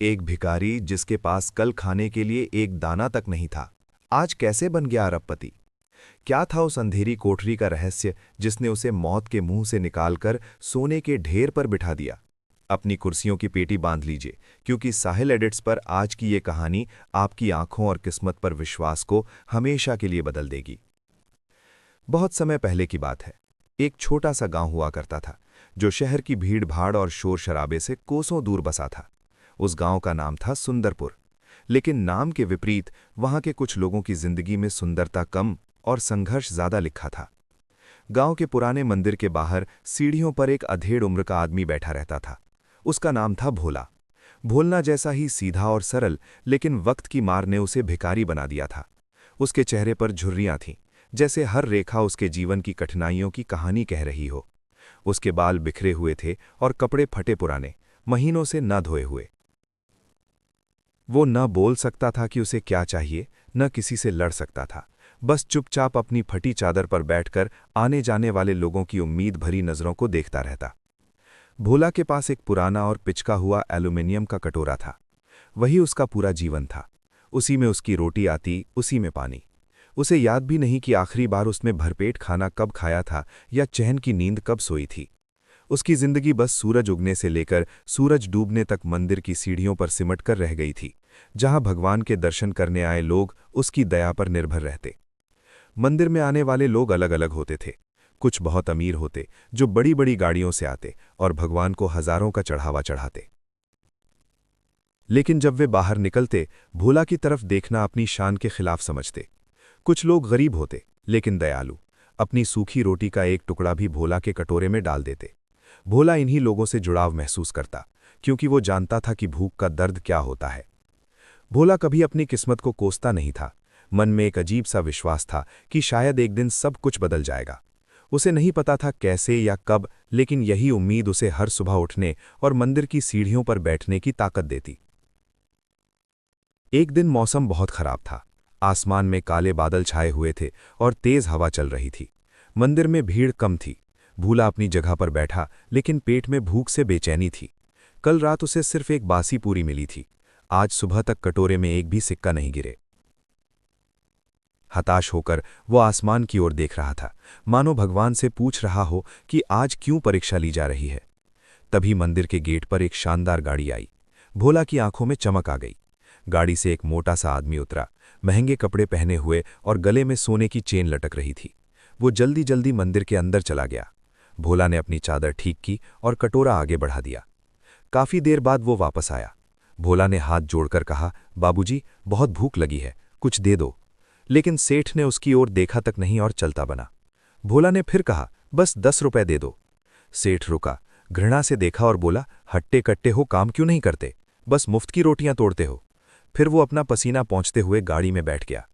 एक भिखारी जिसके पास कल खाने के लिए एक दाना तक नहीं था, आज कैसे बन गया अरबपति? क्या था उस अंधेरी कोठरी का रहस्य जिसने उसे मौत के मुंह से निकालकर सोने के ढेर पर बिठा दिया? अपनी कुर्सियों की पेटी बांध लीजिए, क्योंकि साहिल एडिट्स पर आज की ये कहानी आपकी आंखों और किस्मत पर विश्वास को हमेशा के लिए बदल देगी। बहुत समय पहले की बात है। एक छोटा सा गांव हुआ करता था, जो शहर की भीड़-भाड़ और शोर शराबे से कोसों दूर बसा था। उस गांव का नाम था सुंदरपुर, लेकिन नाम के विपरीत वहां के कुछ लोगों की जिंदगी में सुंदरता कम और संघर्ष ज्यादा लिखा था। गांव के पुराने मंदिर के बाहर सीढ़ियों पर एक अधेड़ उम्र का आदमी बैठा रहता था। उसका नाम था भोला। भोलना जैसा ही सीधा और सरल, लेकिन वक्त की मार ने उसे भिखारी बना दिया था। उसके चेहरे पर झुर्रियां थीं, जैसे हर रेखा उसके जीवन की कठिनाइयों की कहानी कह रही हो। उसके बाल बिखरे हुए थे और कपड़े फटे पुराने, महीनों से न धोए हुए। वो न बोल सकता था कि उसे क्या चाहिए, न किसी से लड़ सकता था। बस चुपचाप अपनी फटी चादर पर बैठकर आने जाने वाले लोगों की उम्मीद भरी नजरों को देखता रहता। भोला के पास एक पुराना और पिचका हुआ एल्यूमिनियम का कटोरा था। वही उसका पूरा जीवन था। उसी में उसकी रोटी आती, उसी में पानी। उसे याद भी नहीं कि आखिरी बार उसने भरपेट खाना कब खाया था या चैन की नींद कब सोई थी। उसकी जिंदगी बस सूरज उगने से लेकर सूरज डूबने तक मंदिर की सीढ़ियों पर सिमट कर रह गई थी, जहां भगवान के दर्शन करने आए लोग उसकी दया पर निर्भर रहते। मंदिर में आने वाले लोग अलग अलग होते थे। कुछ बहुत अमीर होते, जो बड़ी बड़ी गाड़ियों से आते और भगवान को हजारों का चढ़ावा चढ़ाते। लेकिन जब वे बाहर निकलते, भोला की तरफ देखना अपनी शान के खिलाफ समझते। कुछ लोग गरीब होते, लेकिन दयालु, अपनी सूखी रोटी का एक टुकड़ा भी भोला के कटोरे में डाल देते। भोला इन्हीं लोगों से जुड़ाव महसूस करता, क्योंकि वो जानता था कि भूख का दर्द क्या होता है। भोला कभी अपनी किस्मत को कोसता नहीं था। मन में एक अजीब सा विश्वास था कि शायद एक दिन सब कुछ बदल जाएगा। उसे नहीं पता था कैसे या कब, लेकिन यही उम्मीद उसे हर सुबह उठने और मंदिर की सीढ़ियों पर बैठने की ताकत देती। एक दिन मौसम बहुत खराब था। आसमान में काले बादल छाए हुए थे और तेज हवा चल रही थी। मंदिर में भीड़ कम थी। भोला अपनी जगह पर बैठा, लेकिन पेट में भूख से बेचैनी थी। कल रात उसे सिर्फ एक बासी पूरी मिली थी। आज सुबह तक कटोरे में एक भी सिक्का नहीं गिरे। हताश होकर वो आसमान की ओर देख रहा था, मानो भगवान से पूछ रहा हो कि आज क्यों परीक्षा ली जा रही है। तभी मंदिर के गेट पर एक शानदार गाड़ी आई। भोला की आंखों में चमक आ गई। गाड़ी से एक मोटा सा आदमी उतरा, महंगे कपड़े पहने हुए और गले में सोने की चेन लटक रही थी। वो जल्दी जल्दी मंदिर के अंदर चला गया। भोला ने अपनी चादर ठीक की और कटोरा आगे बढ़ा दिया। काफी देर बाद वो वापस आया। भोला ने हाथ जोड़कर कहा, बाबूजी, बहुत भूख लगी है, कुछ दे दो। लेकिन सेठ ने उसकी ओर देखा तक नहीं और चलता बना। भोला ने फिर कहा, बस 10 रुपए दे दो। सेठ रुका, घृणा से देखा और बोला, हट्टे कट्टे हो, काम क्यों नहीं करते, बस मुफ्त की रोटियां तोड़ते हो। फिर वो अपना पसीना पोंछते हुए गाड़ी में बैठ गया।